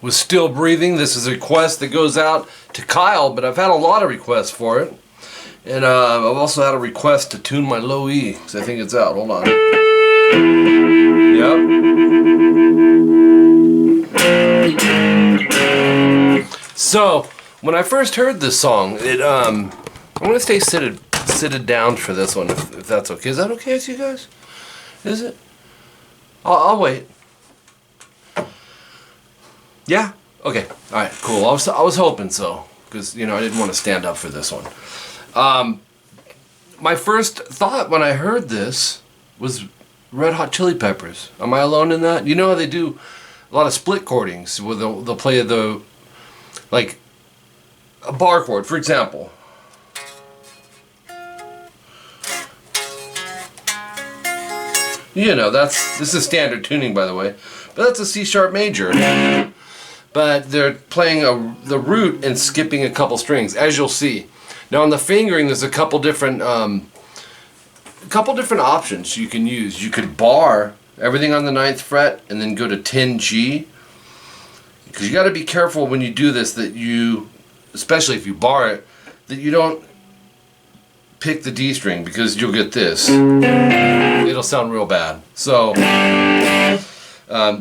was still breathing. This is a request that goes out to Kyle, but I've had a lot of requests for it. And I've also had a request to tune my low E, because I think it's out. Hold on. Yep. So, when I first heard this song, I'm going to stay seated down for this one, if that's okay. Is that okay with you guys? Is it? I'll wait. Yeah? Okay. Alright, cool. I was hoping so, because, you know, I didn't want to stand up for this one. My first thought when I heard this was Red Hot Chili Peppers. Am I alone in that? You know how they do a lot of split chordings, where they'll play like, a bar chord, for example. You know, this is standard tuning, by the way, but that's a C sharp major. But they're playing the root and skipping a couple strings, as you'll see. Now on the fingering, there's a couple different options you can use. You could bar everything on the 9th fret and then go to 10 G, because you got to be careful when you do this that you, especially if you bar it, that you don't pick the D string, because you'll get this. It'll sound real bad. So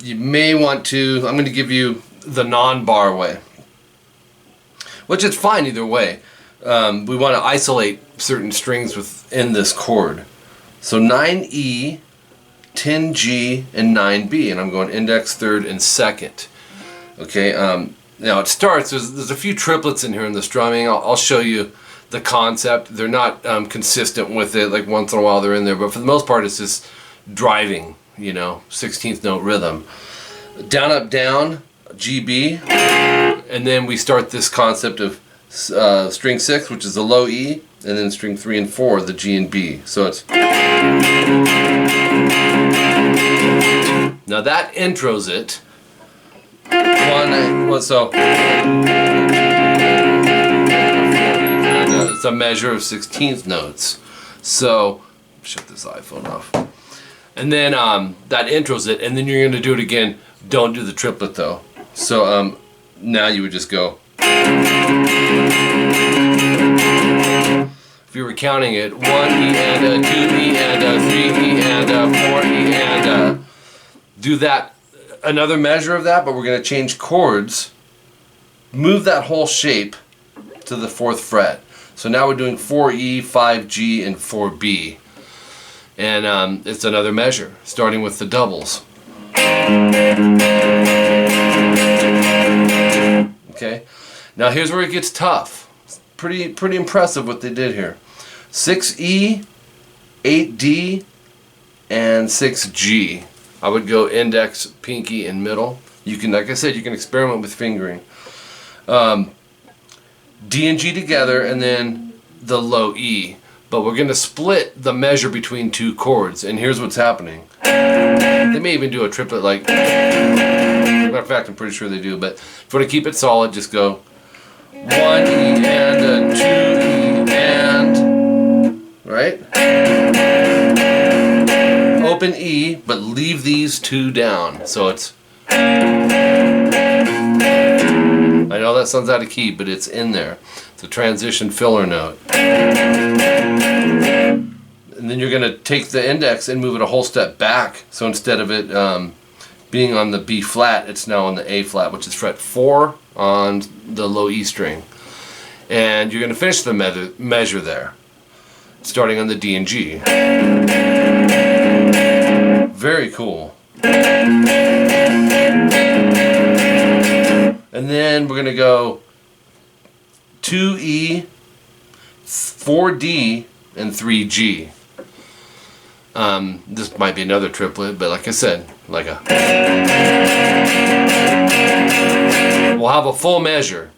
you may want to, I'm going to give you the non-bar way, which is fine either way. We want to isolate certain strings within this chord. So 9E, 10G, and 9B, and I'm going index, 3rd, and 2nd. Okay, now it starts, there's a few triplets in here in the strumming. I'll show you the concept. They're not consistent with it, like once in a while they're in there, but for the most part it's just driving, you know, 16th note rhythm. Down, up, down, GB, and then we start this concept of string 6, which is the low E, and then string 3 and 4, the G and B. So it's... Now that intros it. So it's a measure of 16th notes. So shut this iPhone off. And then that intros it, and then you're going to do it again. Don't do the triplet though. So now you would just go. If you were counting it, 1 E and a 2 E and a 3 E and a 4 E and a, do that, another measure of that, but we're going to change chords. Move that whole shape to the 4th fret. So now we're doing 4E, 5G, and 4B. And it's another measure, starting with the doubles. Okay, now here's where it gets tough. It's pretty impressive what they did here. 6E, 8D, and 6G. I would go index, pinky, and middle. You can, like I said, you can experiment with fingering. D and G together, and then the low E. But we're going to split the measure between two chords, and here's what's happening. They may even do a triplet, like, matter of fact, I'm pretty sure they do, but if you want to keep it solid, just go 1 E and a 2 E and, right? Open E, but leave these two down, so it's, I know that sounds out of key, but it's in there. It's a transition filler note. And then you're going to take the index and move it a whole step back. So instead of it being on the B flat, it's now on the A flat, which is fret 4 on the low E string. And you're going to finish the measure there, starting on the D and G. Very cool. And then we're going to go 2E, 4D, and 3G. This might be another triplet, but like I said, like a... We'll have a full measure.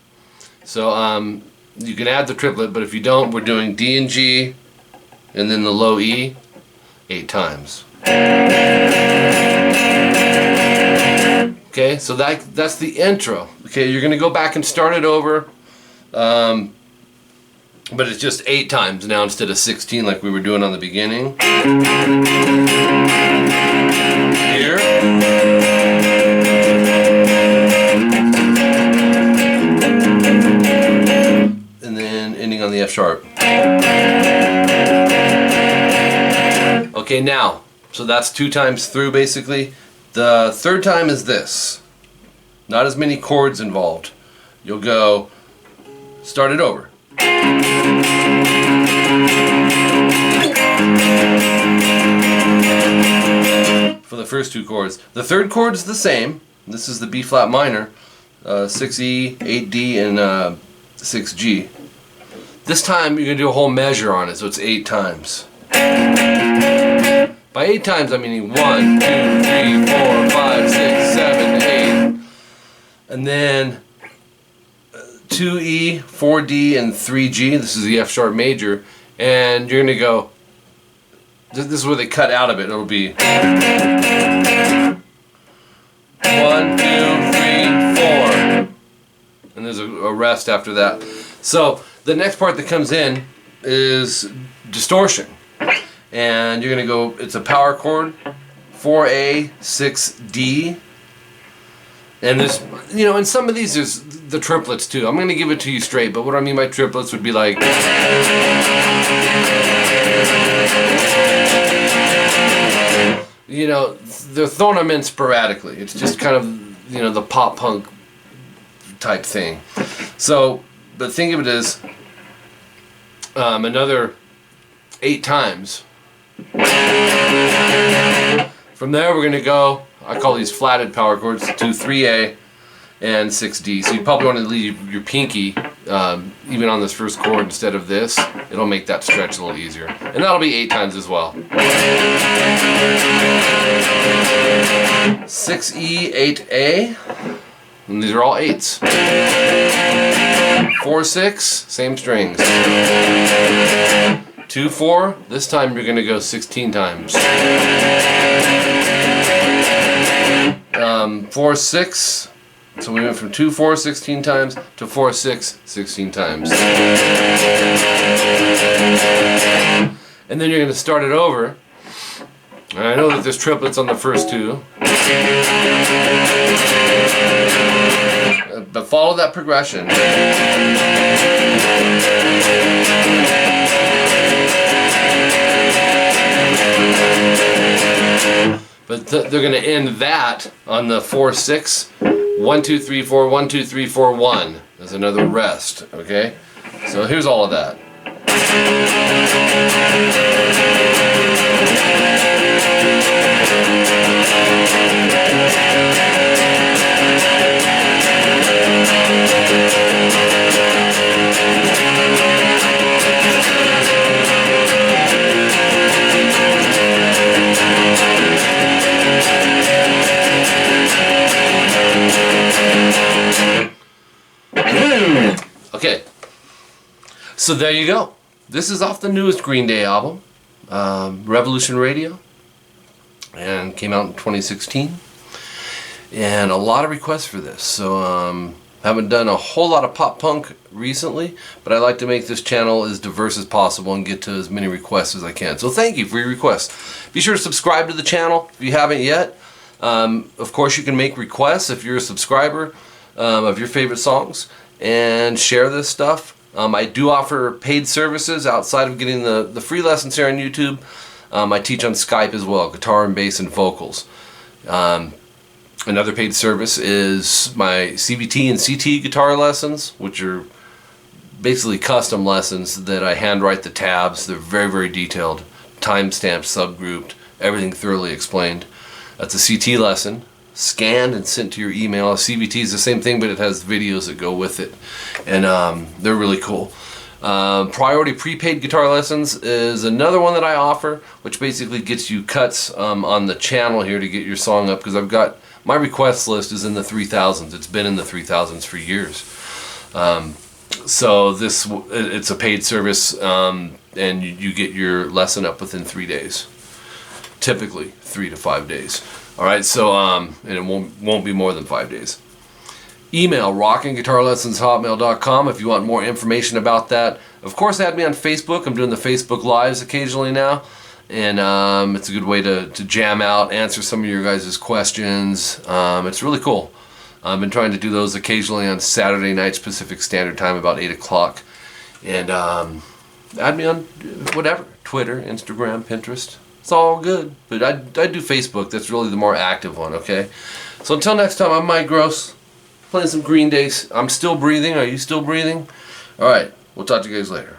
So you can add the triplet, but if you don't, we're doing D and G, and then the low E, 8 times. Okay, so that's the intro. Okay, you're going to go back and start it over. But it's just 8 times now instead of 16 like we were doing on the beginning. Here. F sharp. Okay, now, so that's 2 times through basically. The third time is this. Not as many chords involved. You'll go, start it over. For the first 2 chords. The third chord is the same. This is the B flat minor, 6E, 8D, and 6G. This time you're going to do a whole measure on it, so it's 8 times. By 8 times I'm meaning 1, 2, 3, 4, 5, 6, 7, 8. And then 2E, 4D, and 3G. This is the F sharp major. And you're going to go, this is where they cut out of it. It'll be 1, 2, 3, 4. And there's a rest after that. So the next part that comes in is distortion. And you're going to go, it's a power chord, 4A, 6D. And there's, you know, in some of these there's the triplets too. I'm going to give it to you straight, but what I mean by triplets would be like, you know, they're throwing them in sporadically. It's just kind of, you know, the pop punk type thing. So, but think of it as another 8 times. From there we're going to go, I call these flatted power chords, to 3A and 6D. So you probably want to leave your pinky even on this first chord instead of this. It'll make that stretch a little easier. And that'll be 8 times as well. 6E, 8A. And these are all 8s. 4, 6, same strings. 2, 4, this time you're going to go 16 times. 4, 6, so we went from 2, 4, 16 times to 4, 6, 16 times. And then you're going to start it over. And I know that there's triplets on the first 2. But follow that progression. But they're going to end that on the 4, 6, 1, 2, 3, 4, 1, 2, 3, 4, 1. There's another rest, okay? So here's all of that. Okay, so there you go. This is off the newest Green Day album, Revolution Radio, and came out in 2016. And a lot of requests for this. So haven't done a whole lot of pop punk recently, but I like to make this channel as diverse as possible and get to as many requests as I can. So thank you for your requests. Be sure to subscribe to the channel if you haven't yet. Of course, you can make requests if you're a subscriber of your favorite songs, and share this stuff. I do offer paid services outside of getting the free lessons here on YouTube. I teach on Skype as well, guitar and bass and vocals. Another paid service is my CVT and CT guitar lessons, which are basically custom lessons that I handwrite the tabs. They're very, very detailed, time-stamped, subgrouped, everything thoroughly explained. That's a CT lesson, scanned and sent to your email. A CVT is the same thing, but it has videos that go with it, and they're really cool. Priority prepaid guitar lessons is another one that I offer, which basically gets you cuts on the channel here to get your song up, because I've got my request list is in the 3000s. It's been in the 3000s for years. So it's a paid service, and you get your lesson up within 3 days, typically 3 to 5 days. All right, so and it won't be more than 5 days. Email rockinguitarlessons@hotmail.com if you want more information about that. Of course, add me on Facebook. I'm doing the Facebook Lives occasionally now, and it's a good way to jam out, answer some of your guys' questions. It's really cool. I've been trying to do those occasionally on Saturday nights Pacific Standard Time, about 8 o'clock. And add me on whatever, Twitter, Instagram, Pinterest. It's all good. But I do Facebook. That's really the more active one, okay? So until next time, I'm Mike Gross, playing some Green Day. I'm still breathing. Are you still breathing? All right. We'll talk to you guys later.